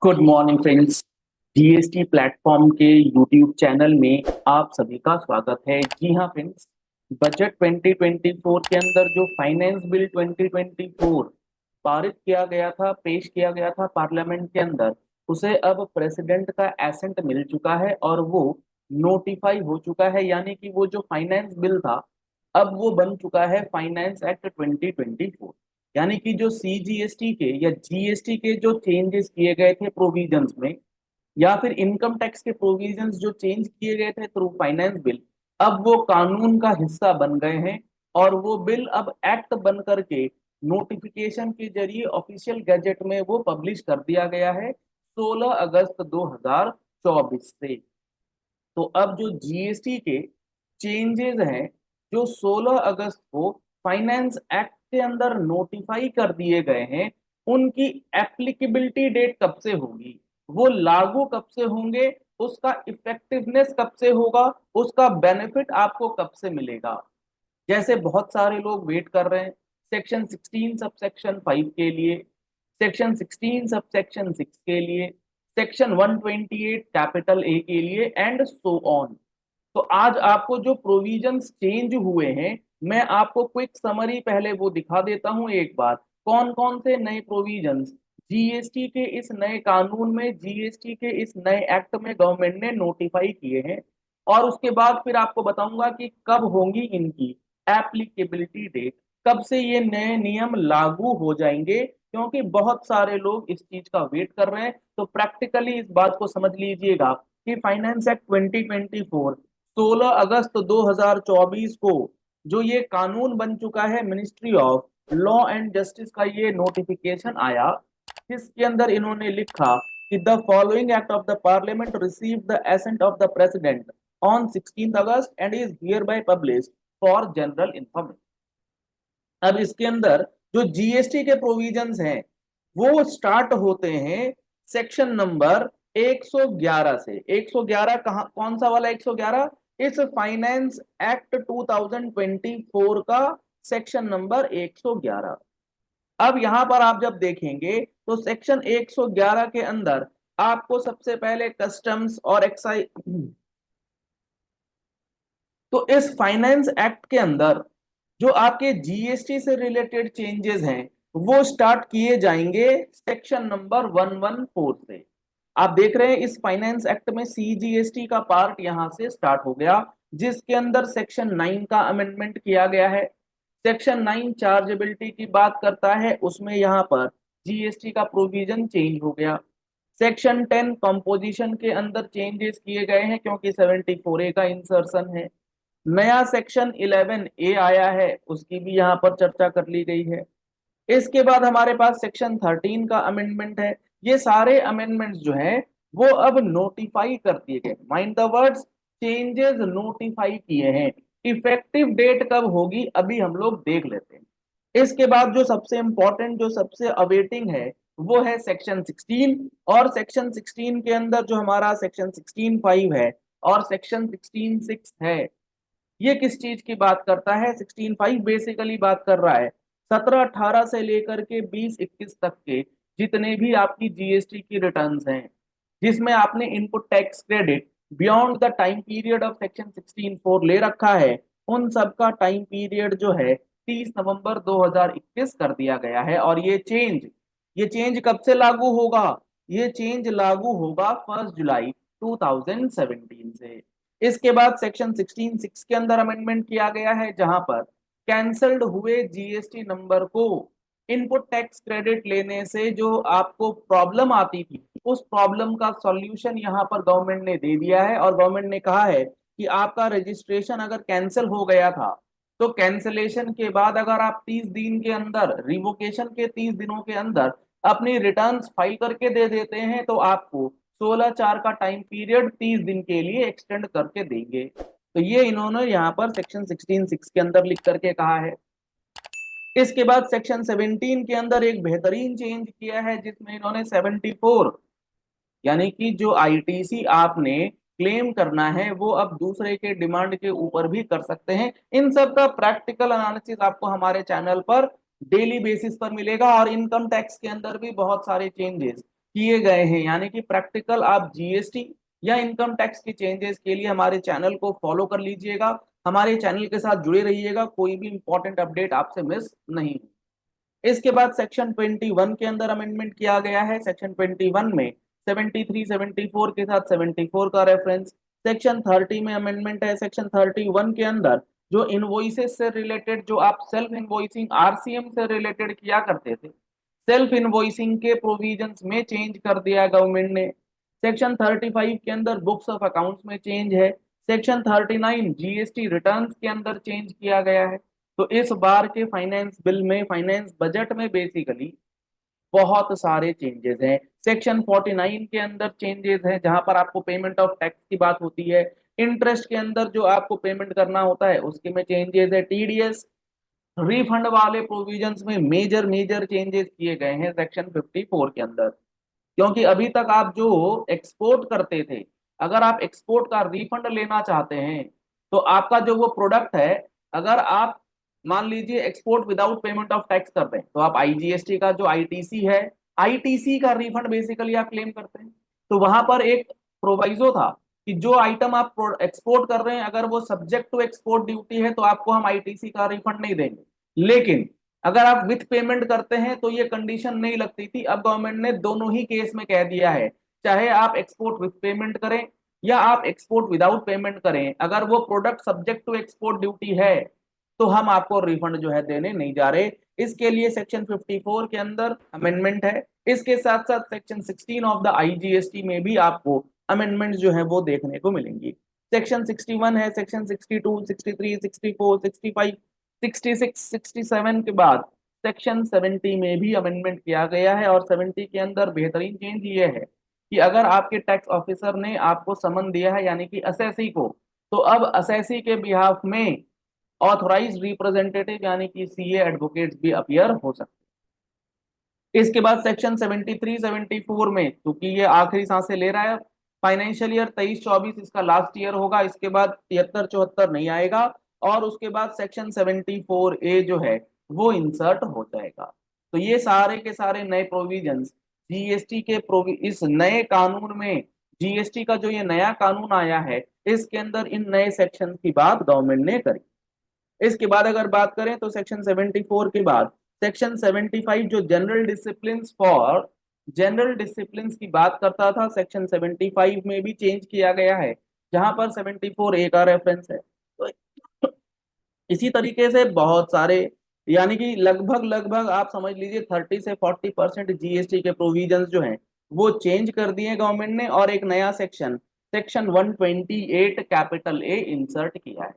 Good morning friends. GST platform के YouTube channel में आप सभी का स्वागत है। जी हाँ फ्रेंड्स, बजट 2024 के अंदर जो फाइनेंस बिल 2024 पारित किया गया था, पेश किया गया था पार्लियामेंट के अंदर, उसे अब प्रेसिडेंट का एसेंट मिल चुका है और वो नोटिफाई हो चुका है। यानी कि वो जो फाइनेंस बिल था, अब वो बन चुका है फाइनेंस एक्ट 2024। यानी कि जो सीजीएसटी के या जीएसटी के जो चेंजेस किए गए थे प्रोविजंस में, या फिर इनकम टैक्स के प्रोविजंस जो चेंज किए गए थे थ्रू फाइनेंस बिल, अब वो कानून का हिस्सा बन गए हैं। और वो बिल अब एक्ट बन करके नोटिफिकेशन के जरिए ऑफिशियल गैजेट में वो पब्लिश कर दिया गया है 16 अगस्त 2024 से। तो अब जो जीएसटी के चेंजेस हैं, जो 16 अगस्त को फाइनेंस एक्ट के अंदर नोटिफाई कर दिए गए हैं, उनकी एप्लीकेबिलिटी डेट कब से होगी, वो लागू कब से होंगे, उसका इफेक्टिवनेस कब से होगा, उसका बेनिफिट आपको कब से मिलेगा। जैसे बहुत सारे लोग वेट कर रहे हैं सेक्शन 16 सब सेक्शन 5 के लिए, सेक्शन 16 सब सेक्शन 6 के लिए, सेक्शन 128 कैपिटल ए के लिए एंड सो ऑन। तो आज आपको जो प्रोविजंस चेंज हुए हैं, मैं आपको क्विक समरी पहले वो दिखा देता हूं एक बार। कौन कौन से नए प्रोविजंस जीएसटी के इस नए कानून में, जीएसटी के इस नए एक्ट में गवर्नमेंट ने नोटिफाई किए हैं, और उसके बाद फिर आपको बताऊंगा कि कब होंगी इनकी एप्लीकेबिलिटी डेट, कब से ये नए नियम लागू हो जाएंगे, क्योंकि बहुत सारे लोग इस चीज का वेट कर रहे हैं। तो प्रैक्टिकली इस बात को समझ लीजिएगा कि फाइनेंस एक्ट 2024 16 अगस्त 2024 को जो ये कानून बन चुका है, ministry of law and justice का ये नोटिफिकेशन आया, जिसके अंदर इन्होंने लिखा कि the following act of the parliament receive the ascent of the president on 16 August and is here bye publish for general information. अब इसके अंदर जो जीएसटी के प्रोविजंस हैं, वो स्टार्ट होते हैं सेक्शन नंबर 111 से। 111 कहां, कौन सा वाला 111? इस फाइनेंस एक्ट 2024 का सेक्शन नंबर 111। अब यहां पर आप जब देखेंगे तो सेक्शन 111 के अंदर आपको सबसे पहले कस्टम्स और एक्साइज, तो इस फाइनेंस एक्ट के अंदर जो आपके जीएसटी से रिलेटेड चेंजेस हैं, वो स्टार्ट किए जाएंगे सेक्शन नंबर 114 से। आप देख रहे हैं इस फाइनेंस एक्ट में सीजीएसटी का पार्ट यहां से स्टार्ट हो गया, जिसके अंदर सेक्शन 9 का अमेंडमेंट किया गया है। सेक्शन 9 चार्जेबिलिटी की बात करता है, उसमें यहां पर जीएसटी का प्रोविजन चेंज हो गया। सेक्शन 10 कंपोजिशन के अंदर चेंजेस किए गए हैं, क्योंकि 74A का इंसर्शन है। नया सेक्शन 11A आया है, उसकी भी यहाँ पर चर्चा कर ली गई है। इसके बाद हमारे पास सेक्शन 13 का अमेंडमेंट है। ये सारे अमेंडमेंट्स जो हैं, वो अब नोटिफाई कर दिए गए। Mind the words, changes notify किए हैं। इफेक्टिव डेट कब होगी अभी हम लोग देख लेते हैं। इसके बाद जो सबसे इंपॉर्टेंट, जो सबसे अवेटिंग है, वो है सेक्शन 16। और सेक्शन 16 के अंदर जो हमारा सेक्शन 16(5) है और सेक्शन 16(6) है, ये किस चीज की बात करता है? 16(5) बेसिकली बात कर रहा है 17-18 से लेकर के 20-21 तक के जितने भी आपकी जीएसटी की रिटर्न्स हैं, जिसमें आपने input tax credit beyond the time period of section 16(4) ले रखा है, उन सब का टाइम पीरियड जो है 30 नवंबर 2021 कर दिया गया है। और ये चेंज कब से लागू होगा? ये चेंज लागू होगा 1 जुलाई 2017 से। इसके बाद सेक्शन 16(6) के अंदर अमेंडमेंट किया गया है, जहां पर कैंसल्ड हुए जीएसटी नंबर को इनपुट टैक्स क्रेडिट लेने से जो आपको प्रॉब्लम आती थी, उस प्रॉब्लम का सॉल्यूशन यहां पर गवर्नमेंट ने दे दिया है। और गवर्नमेंट ने कहा है कि आपका रजिस्ट्रेशन अगर कैंसिल हो गया था, तो कैंसिलेशन के बाद अगर आप 30 दिन के अंदर, रिवोकेशन के 30 दिनों के अंदर अपनी रिटर्न्स फाइल करके दे देते हैं, तो आपको 16/4 का टाइम पीरियड 30 दिन के लिए एक्सटेंड करके देंगे। तो ये इन्होंने यहाँ पर सेक्शन 16(6) के अंदर लिख करके कहा है। इसके बाद सेक्शन 17 के अंदर एक बेहतरीन चेंज किया है, जिसमें इन्होंने 74, यानी कि जो आईटीसी आपने क्लेम करना है, वो अब दूसरे के डिमांड के ऊपर भी कर सकते हैं। इन सब का प्रैक्टिकल एनालिसिस आपको हमारे चैनल पर डेली बेसिस पर मिलेगा। और इनकम टैक्स के अंदर भी बहुत सारे चेंजेस किए गए हैं। यानी कि प्रैक्टिकल आप जीएसटी या इनकम टैक्स के चेंजेस के लिए हमारे चैनल को फॉलो कर लीजिएगा, हमारे चैनल के साथ जुड़े रहिएगा, कोई भी इंपॉर्टेंट अपडेट आपसे मिस नहीं। इसके बाद सेक्शन 21 के अंदर अमेंडमेंट किया गया है। सेक्शन 21 में 73 74 के साथ 74 का रेफरेंस, सेक्शन 30 में अमेंडमेंट है। सेक्शन 31 के अंदर जो इनवॉइसेस से रिलेटेड, जो आप सेल्फ इनवॉइसिंग आरसीएम से रिलेटेड किया करते थे, सेल्फ इनवॉइसिंग के प्रोविजंस में चेंज कर दिया गवर्नमेंट ने। सेक्शन 35 के अंदर बुक्स ऑफ अकाउंट्स में चेंज है। सेक्शन 39 जीएसटी रिटर्न्स के अंदर चेंज किया गया है। तो इस बार के फाइनेंस बिल में, फाइनेंस बजट में बेसिकली बहुत सारे चेंजेस हैं। सेक्शन 49 के अंदर चेंजेस हैं जहां पर आपको पेमेंट ऑफ टैक्स की बात होती है। इंटरेस्ट के अंदर जो आपको पेमेंट करना होता है उसके में चेंजेस है। टीडीएस रिफंड वाले प्रोविजंस में मेजर मेजर चेंजेस किए गए हैं सेक्शन 54 के अंदर। क्योंकि अभी तक आप जो एक्सपोर्ट करते थे, अगर आप एक्सपोर्ट का रिफंड लेना चाहते हैं तो आपका जो वो प्रोडक्ट है, अगर आप मान लीजिए export without payment of tax कर रहे हैं तो आप आईजीएसटी का जो आईटीसी है, आईटीसी का रिफंड बेसिकली आप क्लेम करते हैं। तो वहां पर एक प्रोवाइजो था कि जो आइटम आप एक्सपोर्ट कर रहे हैं अगर वो सब्जेक्ट टू एक्सपोर्ट ड्यूटी है तो आपको हम आईटीसी का रिफंड नहीं देंगे, लेकिन अगर आप विथ पेमेंट करते हैं तो ये कंडीशन नहीं लगती थी। अब गवर्नमेंट ने दोनों ही केस में कह दिया है, चाहे आप एक्सपोर्ट विथ पेमेंट करें या आप एक्सपोर्ट विदाउट पेमेंट करें, अगर वो product subject to export duty है तो हम आपको रिफंड जो है देने नहीं जा रहे। इसके लिए सेक्शन 54 के अंदर अमेंडमेंट है। इसके साथ साथ सेक्शन 16 ऑफ द आईजीएसटी में भी आपको अमेंडमेंट जो है वो देखने को मिलेंगी। सेक्शन 61 है, सेक्शन 62, 63, 64, 65, 66, 67 के बाद सेक्शन 70 में भी अमेंडमेंट किया गया है। और 70 के अंदर बेहतरीन चेंज ये है कि अगर आपके टैक्स ऑफिसर ने आपको समन दिया है यानी कि असेसी को, तो अब असेसी के बिहाफ में ऑथराइज्ड रिप्रेजेंटेटिव यानी कि सीए एडवोकेट्स भी अपीयर हो सकते हैं। इसके बाद सेक्शन 73 74 में, क्योंकि ये आखिरी सांसें ले रहा है, फाइनेंशियल ईयर 23-24 इसका लास्ट ईयर होगा, इसके बाद 73-74 नहीं आएगा और उसके बाद सेक्शन 74A जो है वो इंसर्ट हो जाएगा। तो ये सारे के सारे नए प्रोविजंस जीएसटी के इस नए कानून में, जीएसटी का जो ये नया कानून आया है इसके अंदर इन नए सेक्शन की बात गवर्नमेंट ने करी। इसके बाद अगर बात करें तो सेक्शन 74 के बाद सेक्शन 75 जो जनरल डिसिप्लिन की बात करता था, सेक्शन 75 में भी चेंज किया गया है जहां पर 74A का रेफरेंस है। तो इसी तरीके से बहुत सारे, यानी कि लगभग लगभग आप समझ लीजिए 30 से 40% जीएसटी के प्रोविजंस जो हैं वो चेंज कर दिए गवर्नमेंट ने और एक नया section, section 128 capital A insert किया है।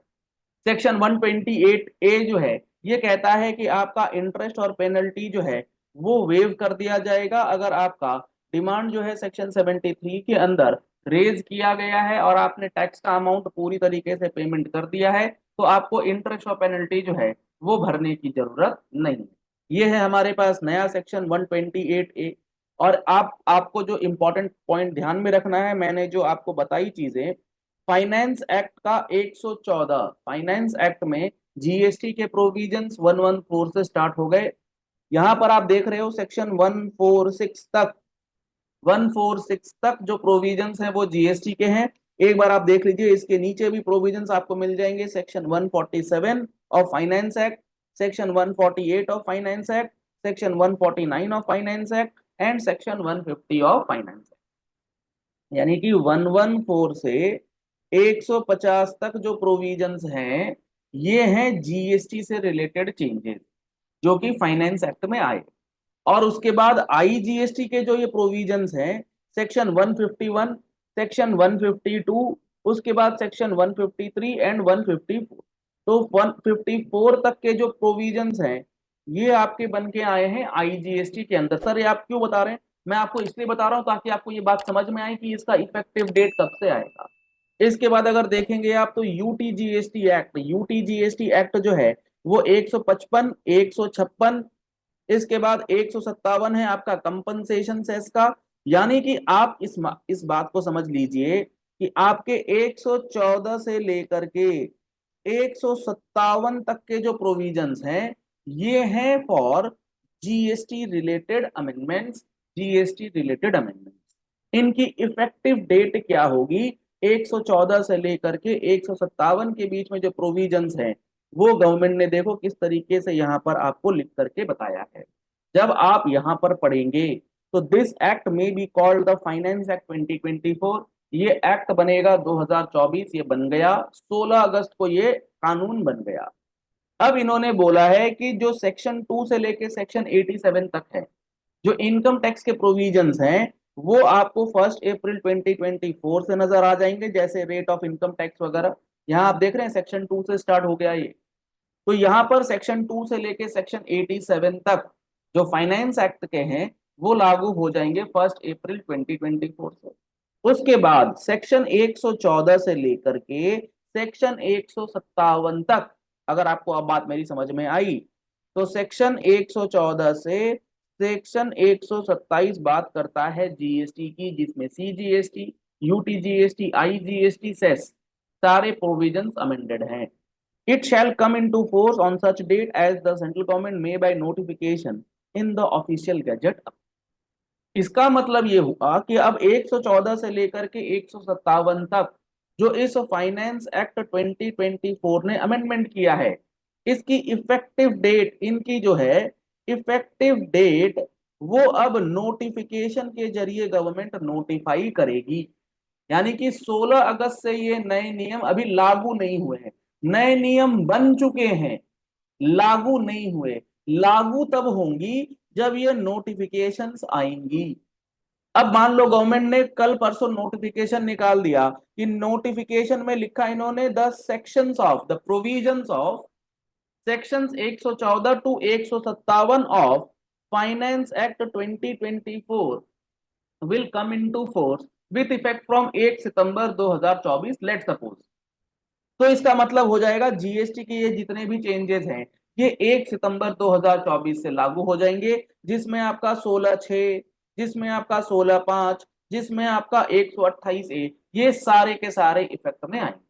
सेक्शन 128 ए जो है ये कहता है कि आपका इंटरेस्ट और पेनल्टी जो है वो वेव कर दिया जाएगा अगर आपका डिमांड जो है सेक्शन 73 के अंदर रेज किया गया है और आपने टैक्स का अमाउंट पूरी तरीके से पेमेंट कर दिया है तो आपको इंटरेस्ट और पेनल्टी जो है वो भरने की जरूरत नहीं है। ये है हमारे पास नया सेक्शन 128 ए। और आपको जो इंपॉर्टेंट पॉइंट ध्यान में रखना है, मैंने जो आपको बताई चीजें, फाइनेंस एक्ट का 114, फाइनेंस एक्ट में जीएसटी के प्रोविजंस 114 से स्टार्ट हो गए। यहां पर आप देख रहे हो सेक्शन 146 तक जो प्रोविजंस हैं वो जीएसटी के हैं। एक बार आप देख लीजिए, इसके नीचे भी प्रोविजंस आपको मिल जाएंगे, section 147 of finance act, section 148 of finance act, section 149 of finance act and section 150 of finance act. यानी कि 114 से 150 तक जो प्रोविजंस हैं ये हैं जीएसटी से रिलेटेड चेंजेस जो कि फाइनेंस एक्ट में आए। और उसके बाद आईजीएसटी के जो ये प्रोविजंस हैं, सेक्शन 151, सेक्शन 152, उसके बाद सेक्शन 153 एंड 154। तो 154 तक के जो प्रोविजंस हैं ये आपके बन के आए हैं आईजीएसटी के अंदर। सर ये आप क्यों बता रहे हैं? मैं आपको इसलिए बता रहा हूं ताकि आपको ये बात समझ में आए कि इसका इफेक्टिव डेट कब से आएगा। इसके बाद अगर देखेंगे आप तो यूटीजीएसटी एक्ट जो है वो 155, 156, इसके बाद 157 है आपका कंपनसेशन सेस का। यानी कि आप इस बात को समझ लीजिए कि आपके 114 से लेकर के 157 तक के जो प्रोविजंस हैं ये हैं for GST related amendments, GST related amendments. इनकी इफेक्टिव डेट क्या होगी? 114 से लेकर के 157 के बीच में जो प्रोविजंस हैं वो गवर्नमेंट ने देखो किस तरीके से यहाँ पर आपको लिख करके बताया है। जब आप यहाँ पर पढ़ेंगे तो दिस एक्ट में be called the finance act 2024। ये एक्ट बनेगा 2024, ये बन गया 16 अगस्त को, ये कानून बन गया। अब इन्होंने बोला है कि जो सेक्शन 2 से लेके सेक्शन 87 तक है, जो इनकम टैक्स के प्रोविजंस हैं, वो आपको 1 अप्रैल 2024 से नजर आ जाएंगे, जैसे रेट ऑफ इनकम टैक्स वगैरह। यहाँ आप देख रहे हैं सेक्शन 2 से स्टार्ट हो गया ये। तो यहाँ पर सेक्शन 2 से लेके सेक्शन 87 तक जो फाइनेंस एक्ट के हैं वो लागू हो जाएंगे 1 अप्रैल 2024 से। उसके बाद सेक्शन 114 से लेकर के सेक्शन 157 तक, अगर आपको अब बात मेरी समझ में आई, तो सेक्शन 114 से सेक्शन 127 बात करता है जीएसटी की, जिसमें सीजीएसटी, यूटीजीएसटी, आईजीएसटी, सेस सारे प्रोविजंस अमेंडेड हैं। It shall come into force on such date as the central government may by notification in the official gazette। इसका मतलब ये हुआ कि अब 114 से लेकर के 157 तक जो इस फाइनेंस एक्ट 2024 ने अमेंडमेंट किया है, इसकी इफेक्टिव डेट, इनकी जो है इफेक्टिव डेट, वो अब नोटिफिकेशन के जरिए गवर्नमेंट नोटिफाई करेगी। यानी कि 16 अगस्त से ये नए नियम अभी लागू नहीं हुए हैं, नए नियम बन चुके हैं, लागू नहीं हुए। लागू तब होंगी जब ये नोटिफिकेशंस आएंगी। अब मान लो गवर्नमेंट ने कल परसों नोटिफिकेशन निकाल दिया कि नोटिफिकेशन में लिखा इन्होंने the sections of the provisions of sections 114 to 157 of finance act 2024 will come into force with effect from 1 September 2024, let suppose. तो इसका मतलब हो जाएगा जीएसटी के ये जितने भी चेंजेस हैं ये 1 सितंबर 2024 से लागू हो जाएंगे, जिसमें आपका 16(6), जिसमें आपका 16(5), जिसमें आपका 128(a), ये सारे के सारे इफेक्ट में आएंगे।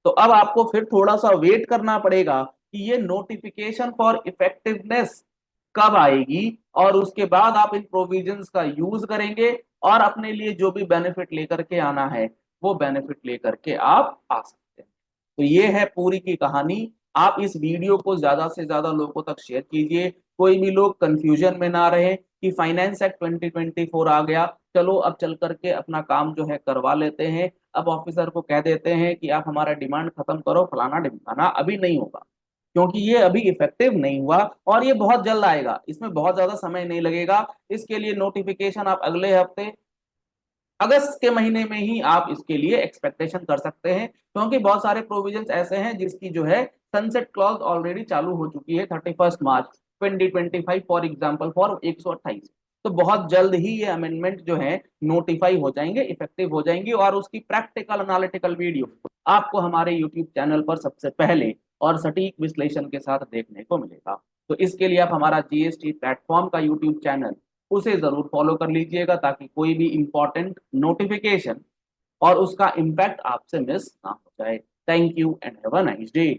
तो अब आपको फिर थोड़ा सा वेट करना पड़ेगा कि ये नोटिफिकेशन फॉर इफेक्टिवनेस कब आएगी, और उसके बाद आप इन प्रोविजंस का यूज करेंगे और अपने लिए जो भी बेनिफिट लेकर के आना है वो बेनिफिट लेकर के आप आ सकते हैं। तो ये है पूरी की कहानी। आप इस वीडियो को ज्यादा से ज्यादा लोगों तक शेयर कीजिए, कोई भी लोग कंफ्यूजन में ना रहे कि फाइनेंस एक्ट 2024 आ गया, चलो अब चल करके अपना काम जो है करवा लेते हैं, अब ऑफिसर को कह देते हैं कि आप हमारा डिमांड खत्म करो, फलाना ढिमकाना। अभी नहीं होगा, क्योंकि ये अभी इफेक्टिव नहीं हुआ और ये बहुत जल्द आएगा, इसमें बहुत ज्यादा समय नहीं लगेगा। इसके लिए नोटिफिकेशन आप अगले हफ्ते अगस्त के महीने में ही आप इसके लिए एक्सपेक्टेशन कर सकते हैं, क्योंकि बहुत सारे प्रोविजंस ऐसे हैं जिसकी जो है सनसेट क्लॉज ऑलरेडी चालू हो चुकी है 31 मार्च 2025 फॉर एग्जांपल फॉर 128। तो बहुत जल्द ही ये अमेंडमेंट जो है नोटिफाई हो जाएंगे, इफेक्टिव हो जाएंगी, और उसकी प्रैक्टिकल एनालिटिकल वीडियो आपको हमारे यूट्यूब चैनल पर सबसे पहले और सटीक विश्लेषण के साथ देखने को मिलेगा। तो इसके लिए आप हमारा जीएसटी प्लेटफॉर्म का यूट्यूब चैनल उसे जरूर फॉलो कर लीजिएगा, ताकि कोई भी इंपॉर्टेंट नोटिफिकेशन और उसका इम्पैक्ट आपसे मिस ना हो जाए। Thank you and have a nice day.